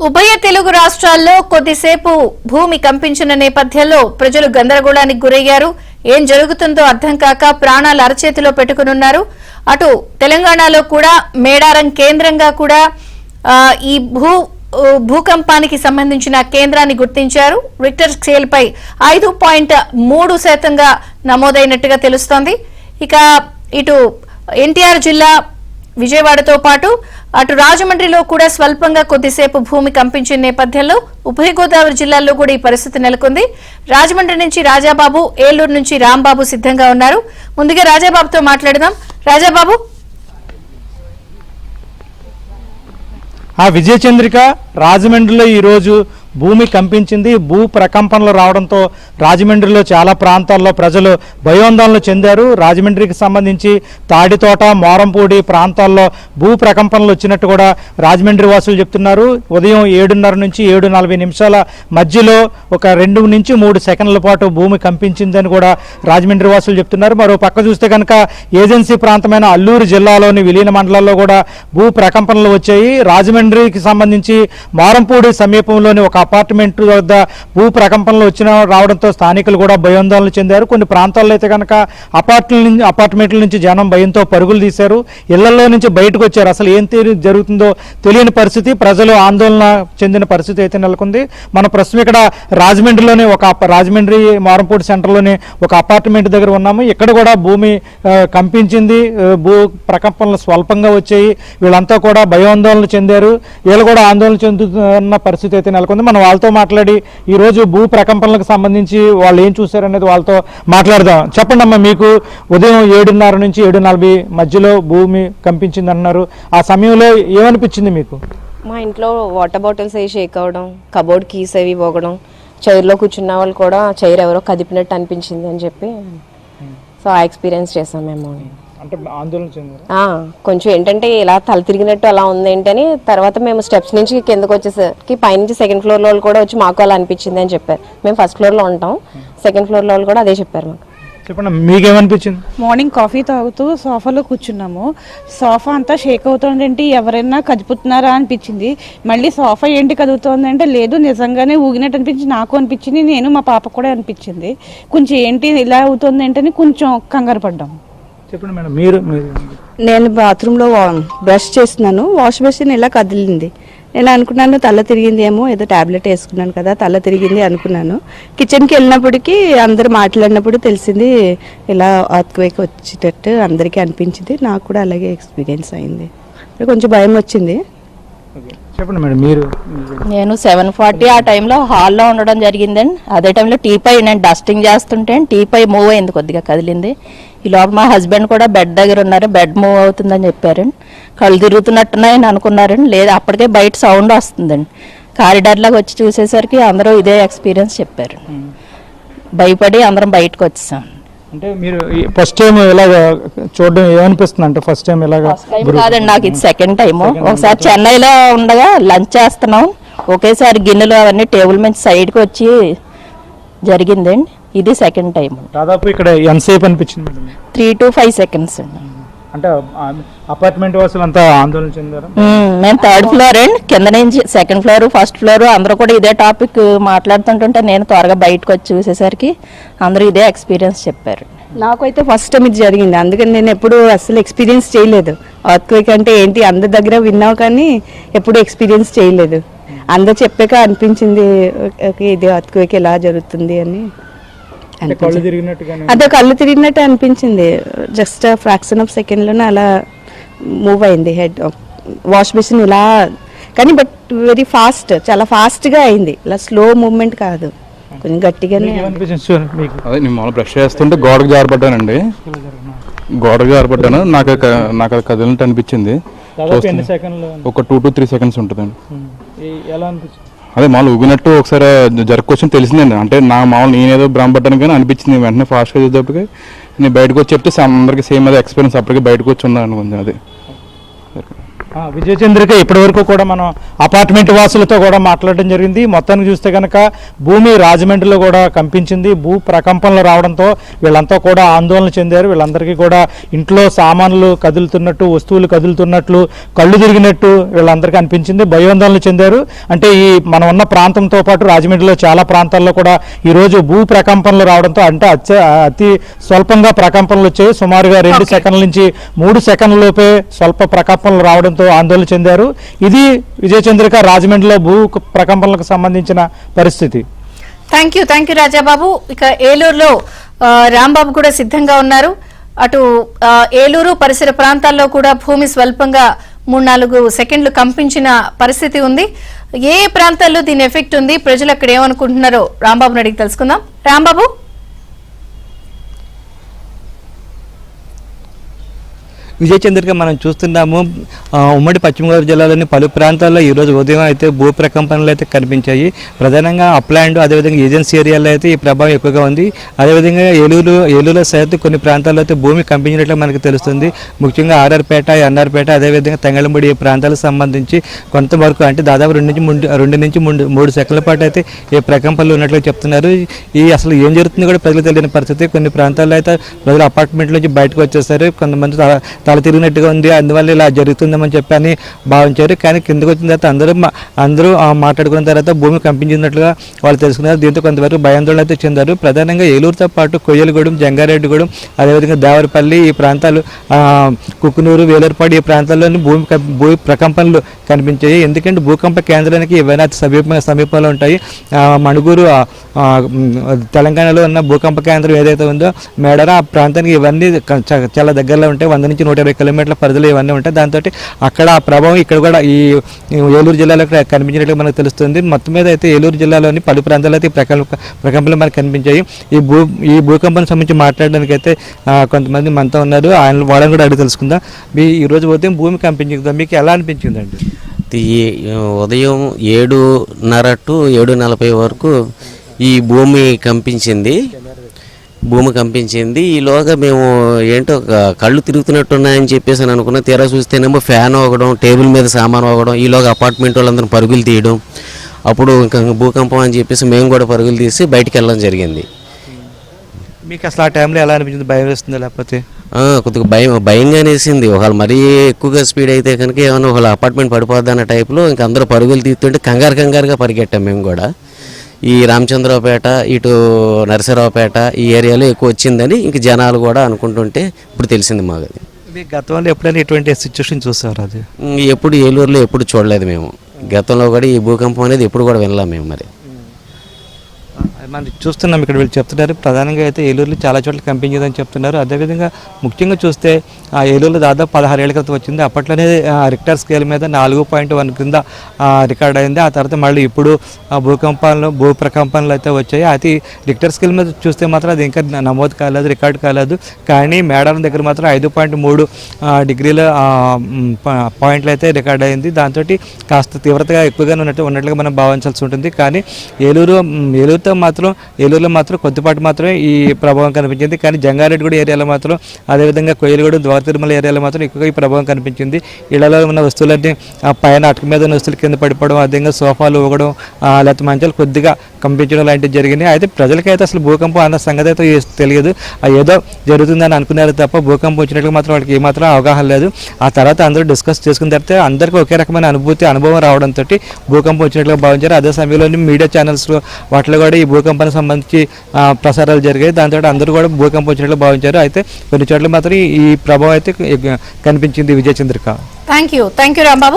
ఉభయ తెలుగు రాష్ట్రాల్లో కొద్దిసేపు భూమి కంపించిన నేపథ్యంలో ప్రజలు గందరగోళానికి గురయ్యారు. ఏం జరుగుతుందో అర్థం కాక ప్రాణాలు అరచేతిలో పెట్టుకున్నారు. అటు తెలంగాణలో కూడా మేడారం కేంద్రంగా కూడా ఈ భూకంపానికి సంబంధించిన కేంద్రాన్ని గుర్తించారు. రిక్టర్ స్కేల్ పై 5.3% నమోదైనట్టుగా తెలుస్తోంది. ఇక ఇటు ఎన్టీఆర్ జిల్లా విజయవాడతో పాటు అటు రాజమండ్రిలో కూడా స్వల్పంగా కొద్దిసేపు భూమి కంపించిన నేపథ్యంలో ఉభయ గోదావరి జిల్లాల్లో కూడా ఈ పరిస్థితి నెలకొంది. రాజమండ్రి నుంచి రాజాబాబు, ఏలూరు నుంచి రాంబాబు సిద్ధంగా ఉన్నారు. ముందుగా రాజాబాబుతో మాట్లాడదాం. రాజాబాబు, విజయ చంద్రిక, రాజమండ్రిలో ఈరోజు భూమి కంపించింది. భూ ప్రకంపనలు రావడంతో రాజమండ్రిలో చాలా ప్రాంతాల్లో ప్రజలు భయోందోళనలు చెందారు. రాజమండ్రికి సంబంధించి తాడితోట, మోరంపూడి ప్రాంతాల్లో భూ ప్రకంపనలు వచ్చినట్టు కూడా రాజమండ్రి వాసులు చెప్తున్నారు. ఉదయం 7:30 నుంచి 7:40 మధ్యలో ఒక 2 నుంచి 3 సెకండ్ల పాటు భూమి కంపించిందని కూడా రాజమండ్రి వాసులు చెప్తున్నారు. మరో పక్క చూస్తే కనుక ఏజెన్సీ ప్రాంతమైన అల్లూరు జిల్లాలోని విలీన మండలాల్లో కూడా భూ ప్రకంపనలు వచ్చాయి. రాజమండ్రికి సంబంధించి మోరంపూడి సమీపంలోని ఒక అపార్ట్మెంట్ వద్ద భూ ప్రకంపనలు రావడంతో స్థానికులు కూడా భయోందోళనలు చెందారు. కొన్ని ప్రాంతాల్లో అయితే కనుక అపార్ట్మెంట్ల నుంచి జనం భయంతో పరుగులు తీశారు. ఇళ్లలో నుంచి బయటకు వచ్చారు. అసలు ఏం జరుగుతుందో తెలియని పరిస్థితి, ప్రజలు ఆందోళన చెందిన పరిస్థితి అయితే నెలకొంది. మన ప్రస్తుతం ఇక్కడ రాజమండ్రిలోని రాజమండ్రి మారంపూడి సెంటర్లోని ఒక అపార్ట్మెంట్ దగ్గర ఉన్నాము. ఇక్కడ కూడా భూమి కంపించింది. భూ ప్రకంపనలు స్వల్పంగా వచ్చాయి. వీళ్ళంతా కూడా భయోందోళనలు చెందారు. వీళ్ళు కూడా ఆందోళన చెందుతున్న పరిస్థితి అయితే నెలకొంది. మనం వాళ్ళతో మాట్లాడి ఈరోజు భూ ప్రకంపనలకు సంబంధించి వాళ్ళు ఏం చూశారనేది వాళ్ళతో మాట్లాడదాం. చెప్పండి అమ్మా, మీకు ఉదయం 7:30 నుంచి 7:40 మధ్యలో భూమి కంపించింది అన్నారు. ఆ సమయంలో ఏమనిపించింది మీకు? మా ఇంట్లో వాటర్ బాటిల్స్ అవి షేక్ అవ్వడం, కబోర్డ్ కీస్ అవి పోగడం, చైర్లో కూర్చున్న వాళ్ళు కూడా చైర్ ఎవరో కదిపినట్టు అనిపించింది అని చెప్పి సో ఆ ఎక్స్పీరియన్స్ చేసాం మేము. అంటే ఆందోళన చెందారు. కొంచెం ఏంటంటే ఇలా తల తిరిగినట్టు అలా ఉంది ఏంటని తర్వాత మేము స్టెప్స్ నుంచి కిందకు వచ్చేసరికి పైనుంచి సెకండ్ ఫ్లోర్ లో కూడా వచ్చి మాకు అలా అనిపించింది అని చెప్పారు. మేము ఫస్ట్ ఫ్లోర్ లో ఉంటాం, సెకండ్ ఫ్లోర్ లో కూడా అదే చెప్పారు మాకు. చెప్పండి, మీకేమనిపించింది? మార్నింగ్ కాఫీ తాగుతూ సోఫాలో కూర్చున్నాము. సోఫా అంతా షేక్ అవుతుందంటే ఎవరైనా కదుపుతున్నారా అనిపించింది. మళ్ళీ సోఫా ఏంటి కదుగుతోందంటే లేదు, నిజంగానే ఊగినట్టు అనిపించింది. నాకు అనిపించింది, నేను మా పాప కూడా అనిపించింది. కొంచెం ఏంటి ఇలా అవుతుంది ఏంటని కొంచెం కంగారు పడ్డాం. చెప్పండి మేడం, మీరు? నేను బాత్రూంలో బ్రష్ చేస్తున్నాను, వాష్ బేసిన్ ఇలా కదిలింది. నేను అనుకున్నాను తల తిరిగింది ఏమో, ఏదో ట్యాబ్లెట్ వేసుకున్నాను కదా, తల తిరిగింది అనుకున్నాను. కిచెన్కి వెళ్ళినప్పటికీ అందరు మాట్లాడినప్పుడు తెలిసింది ఇలా ఎర్త్క్వేక్ వచ్చేటట్టు అందరికీ అనిపించింది. నాకు కూడా అలాగే ఎక్స్పీరియన్స్ అయింది. కొంచెం భయం వచ్చింది. చెప్పండి మేడం, మీరు? నేను 7:40 ఆ టైంలో హాల్లో ఉండడం జరిగిందండి. అదే టైంలో టీపై నేను డస్టింగ్ చేస్తుంటే టీపై మూవ్ అయింది, కొద్దిగా కదిలింది. ఈ లోపల మా హస్బెండ్ కూడా బెడ్ దగ్గర ఉన్నారు. బెడ్ మూవ్ అవుతుందని చెప్పారండి. కళ్ళు తిరుగుతున్నట్టున్నాయని అనుకున్నారండి. లేదు, అప్పటికే బయట సౌండ్ వస్తుందండి. కారిడార్లోకి వచ్చి చూసేసరికి అందరూ ఇదే ఎక్స్పీరియన్స్ చెప్పారు. భయపడి అందరం బయటకు వచ్చేసాం. అంటే మీరు ఫస్ట్ టైం ఇలాగ చూడడం ఏమనిపిస్తుంది? అంటే ఫస్ట్ టైం ఇలాగ కాదండి, నాకు ఇది సెకండ్ టైం. ఒకసారి చెన్నైలో ఉండగా లంచ్ చేస్తున్నాం, ఒకేసారి గిన్నెలు అవన్నీ టేబుల్ మీద సైడ్కి వచ్చి జరిగిందండి. ఇది సెకండ్ టైం. దాదాపు ఇక్కడ ఎంతసేపు అనిపించింది? 3 to 5 seconds అండి. అంటే అపార్ట్మెంట్ వాసులు అంతా ఆందోళన చెందారు. మేము 3rd ఫ్లోర్ అండి, కింద నుంచి 2nd ఫ్లోర్, 1st ఫ్లోర్ అందరూ కూడా ఇదే టాపిక్ మాట్లాడుతుంటుంటే నేను త్వరగా బయటకు వచ్చి చూసేసరికి అందరూ ఇదే ఎక్స్పీరియన్స్ చెప్పారు. నాకైతే ఫస్ట్ టైం ఇది జరిగింది, అందుకని నేను ఎప్పుడు అసలు ఎక్స్పీరియన్స్ చేయలేదు. ఎర్త్క్వేక్ అంటే ఏంటి అందరి దగ్గర విన్నావు కానీ ఎప్పుడు ఎక్స్పీరియన్స్ చేయలేదు. అందరు చెప్పాక అనిపించింది ఇది ఎర్త్క్వేక్ ఎలా జరుగుతుంది అని. అదే కళ్ళు తిరిగినట్టు అనిపించింది. జస్ట్ ఫ్రాక్షన్ ఆఫ్ సెకండ్లోనే అలా మూవ్ అయింది హెడ్. వాష్ బేసిన్ ఇలా కానీ బట్ వెరీ ఫాస్ట్, చాలా ఫాస్ట్గా అయింది. ఇలా స్లో మూవ్మెంట్ కాదు, కొంచెం గట్టిగానే. అదే నేను మామూలు బ్రష్ చేస్తుంటే గోడకు జారపడ్డానండి. గోడకు జారపడ్డాను, నాకు అది కదిలినట్టు అనిపించింది. ఒక 2 to 3 seconds ఉంటుందండి. అదే మామూలు ఊగినట్టు ఒకసారి జరుపుకొచ్చి తెలిసిందండి. అంటే నా మామూలు నేనేదో భ్రమపడ్డాను కానీ అనిపించింది. వెంటనే ఫాస్ట్గా చూసేటప్పటికి నేను బయటకు వచ్చి చెప్తే అందరికీ సేమ్ అదే ఎక్స్పీరియన్స్. అప్పటికి బయటకు వచ్చి ఉన్నాను అనుకుంది. అది విజయచంద్రిక ఇప్పటి వరకు కూడా మనం అపార్ట్మెంట్ వాసులతో కూడా మాట్లాడడం జరిగింది. మొత్తానికి చూస్తే కనుక భూమి రాజమండ్రిలో కూడా కంపించింది. భూ ప్రకంపనలు రావడంతో వీళ్ళంతా కూడా ఆందోళన చెందారు. వీళ్ళందరికీ కూడా ఇంట్లో సామాన్లు కదులుతున్నట్టు, వస్తువులు కదులుతున్నట్లు, కళ్ళు తిరిగినట్టు వీళ్ళందరికీ అనిపించింది. భయోందోళన చెందారు. అంటే ఈ మనం ఉన్న ప్రాంతంతో పాటు రాజమండ్రిలో చాలా ప్రాంతాల్లో కూడా ఈరోజు భూ ప్రకంపనలు రావడంతో అంటే అతి స్వల్పంగా ప్రకంపనలు వచ్చాయి. సుమారుగా 2 సెకండ్ల నుంచి 3 సెకండ్ల లోపే స్వల్ప ప్రకంపనలు రావడంతో ఆందోళన చెందారు. ఇది విజయచంద్రిక రాజమండ్రిలో భూ ప్రకంపనలకు సంబంధించిన పరిస్థితి. Thank you Rajababu. ఇక ఏలూరులో రాంబాబు కూడా సిద్ధంగా ఉన్నారు. అటు ఏలూరు పరిసర ప్రాంతాల్లో కూడా భూమి స్వల్పంగా 3-4 సెకండ్లు కంపించిన పరిస్థితి ఉంది. ఏ ప్రాంతాల్లో దీని ఎఫెక్ట్ ఉంది, ప్రజలు అక్కడ ఏమనుకుంటున్నారో రాంబాబుని అడిగి తెలుసుకుందాం. రాంబాబు, విజయచంద్రిక మనం చూస్తున్నాము ఉమ్మడి పశ్చిమ గోదావరి జిల్లాలోని పలు ప్రాంతాల్లో ఈరోజు ఉదయం అయితే భూ ప్రకంపనలు అయితే కనిపించాయి. ప్రధానంగా అప్లాండ్ అదేవిధంగా ఏజెన్సీ ఏరియాలో అయితే ఈ ప్రభావం ఎక్కువగా ఉంది. అదేవిధంగా ఏలూరులో సైతం కొన్ని ప్రాంతాల్లో అయితే భూమి కంపించినట్లు మనకు తెలుస్తుంది. ముఖ్యంగా ఆర్ఆర్పేట, ఎన్ఆర్పేట అదేవిధంగా తెంగళముడి ప్రాంతాలకు సంబంధించి కొంతవరకు అంటే దాదాపు 2 నుంచి 3 సెకండ్ల పాటు అయితే ఈ ప్రకంపనలు ఉన్నట్లు చెప్తున్నారు. ఈ అసలు ఏం జరుగుతుందో కూడా ప్రజలకు తెలియని పరిస్థితి. కొన్ని ప్రాంతాల్లో అయితే ప్రజలు అపార్ట్మెంట్ నుంచి బయటకు వచ్చేసారు. కొంతమంది తల తిరిగినట్టుగా ఉంది, అందువల్ల ఇలా జరుగుతుందని చెప్పి అని భావించారు. కానీ కిందకు వచ్చిన తర్వాత అందరూ మాట్లాడుకున్న తర్వాత భూమి కంపించినట్లుగా వాళ్ళు తెలుసుకున్నారు. దీంతో కొంతవరకు భయాందోళన అయితే చెందారు. ప్రధానంగా ఏలూరుతో పాటు కొయ్యలగూడెం, జంగారెడ్డిగూడెం అదేవిధంగా దేవరపల్లి ఈ ప్రాంతాలు, కుక్కునూరు, వేలూరుపాడు ఈ ప్రాంతాల్లోని భూ ప్రకంపనలు కనిపించాయి. ఎందుకంటే భూకంప కేంద్రానికి ఇవన్నీ అతి సమీపంలో ఉంటాయి. మణుగూరు తెలంగాణలో ఉన్న భూకంప కేంద్రం ఏదైతే ఉందో మేడారం ఆ ప్రాంతానికి ఇవన్నీ చాలా దగ్గరలో ఉంటాయి. 100 నుంచి 120 కిలోమీటర్ల పరిధిలో ఇవన్నీ ఉంటాయి. దాంతో అక్కడ ఆ ప్రభావం ఇక్కడ కూడా ఈ ఏలూరు జిల్లాలో కనిపించినట్లు మనకు తెలుస్తుంది. మొత్తం మీద అయితే ఏలూరు జిల్లాలోని పలు ప్రాంతాల్లో అయితే ప్రకంపనలు మనకు కనిపించాయి. ఈ భూకంపం సంబంధించి మాట్లాడడానికి అయితే కొంతమంది మనతో ఉన్నారు. వాళ్ళని కూడా అడిగి తెలుసుకుందాం. ఈరోజు ఉదయం భూమి కంపించిందా, మీకు ఎలా అనిపించిందండి? ఉదయం 7:30 to 7:40 వరకు ఈ భూమి కంపించింది. ఈలోగా మేము ఏంటో కళ్ళు తిరుగుతున్నట్టున్నాయని చెప్పేసి అని అనుకున్నా. తీరా చూస్తేనేమో ఫ్యాన్ అవ్వడం, టేబుల్ మీద సామాను అవ్వడం, ఈలోగా అపార్ట్మెంట్ వాళ్ళందరూ పరుగులు తీయడం. అప్పుడు ఇంకా భూకంపం అని చెప్పేసి మేము కూడా పరుగులు తీసి బయటికి వెళ్ళడం జరిగింది. మీకు అసలు ఆ టైంలో ఎలా అనిపించింది? భయం వేస్తుందా లేకపోతే? కొద్దిగా భయంగానే వేసింది. ఒకవేళ మరీ ఎక్కువగా స్పీడ్ అయితే కనుక ఏమైనా ఒకవేళ అపార్ట్మెంట్ పడిపోద్ది అన్న టైప్లో ఇంక అందరూ పరుగులు తీస్తుంటే కంగారుగా పరిగెట్టాం మేము కూడా. ఈ రామచంద్రరావుపేట, ఇటు నరసరావుపేట ఈ ఏరియాలో ఎక్కువ వచ్చిందని ఇంక జనాలు కూడా అనుకుంటుంటే ఇప్పుడు తెలిసింది మాకు. అది గతంలో ఎప్పుడైనా ఎటువంటి సిచ్యువేషన్ చూసారు? అది ఎప్పుడు ఏలూరులో ఎప్పుడు చూడలేదు మేము. గతంలో కూడా ఈ భూకంపం అనేది ఎప్పుడు కూడా వినలేం మేము. మరి మనం చూస్తున్నాం ఇక్కడ వీళ్ళు చెప్తున్నారు. ప్రధానంగా అయితే ఏలూరులో చాలా చోట్ల కంపించిందని చెప్తున్నారు. అదేవిధంగా ముఖ్యంగా చూస్తే ఏలూరులో దాదాపు 16 ఏళ్ల క్రితం వచ్చింది. అప్పట్లోనే రిక్టర్ స్కేల్ మీద 4.1 కింద రికార్డ్ అయింది. ఆ తర్వాత మళ్ళీ ఇప్పుడు భూ ప్రకంపనలు అయితే వచ్చాయి. అది రిక్టర్ స్కేల్ మీద చూస్తే మాత్రం అది ఇంకా నమోదు కాలేదు, రికార్డు కాలేదు. కానీ మేడారం దగ్గర మాత్రం 5.3 డిగ్రీల పాయింట్లు అయితే రికార్డ్ అయింది. దాంతో కాస్త తీవ్రతగా ఎక్కువగా ఉన్నట్లుగా మనం భావించాల్సి ఉంటుంది. కానీ ఏలూరులో మాత్రం కొద్దిపాటు మాత్రమే ఈ ప్రభావం కనిపించింది. కానీ జంగారెడ్డిగూడ ఏరియాలో మాత్రం, అదేవిధంగా కొయ్యలగూడెం, ద్వార తిరుమల ఏరియాలో మాత్రం ఎక్కువగా ఈ ప్రభావం కనిపించింది. ఇళ్లలో ఉన్న వస్తువులన్నీ పైన అటుక మీద ఉన్న వస్తువులు కింద పడిపోవడం, అదేవిధంగా సోఫాలు ఊగడం, లేకపోతే మంచాలు కొద్దిగా కంపించడం లాంటివి జరిగినాయి. అయితే ప్రజలకైతే అసలు భూకంపం అన్న సంగతి అయితే తెలియదు. ఏదో జరుగుతుందని అనుకున్నారు తప్ప భూకంపం వచ్చినట్లు మాత్రం వాళ్ళకి ఏమాత్రం అవగాహన లేదు. ఆ తర్వాత అందరూ డిస్కస్ చేసుకున్న తర్వాత అందరికీ ఒకే రకమైన అనుభవం రావడంతో భూకంపం వచ్చినట్లుగా భావించారు. అదే సమయంలో మీడియా ఛానల్స్లో వాటిలో కూడా ఈ భూకంపానికి సంబంధించి ప్రసారాలు జరిగాయి. దాంతో అందరూ కూడా భూకంపం వచ్చినట్లు భావించారు. అయితే కొన్ని చోట్ల మాత్రం ఈ ప్రభావం అయితే కనిపించింది. Vijayachandrika, thank you Rambabu.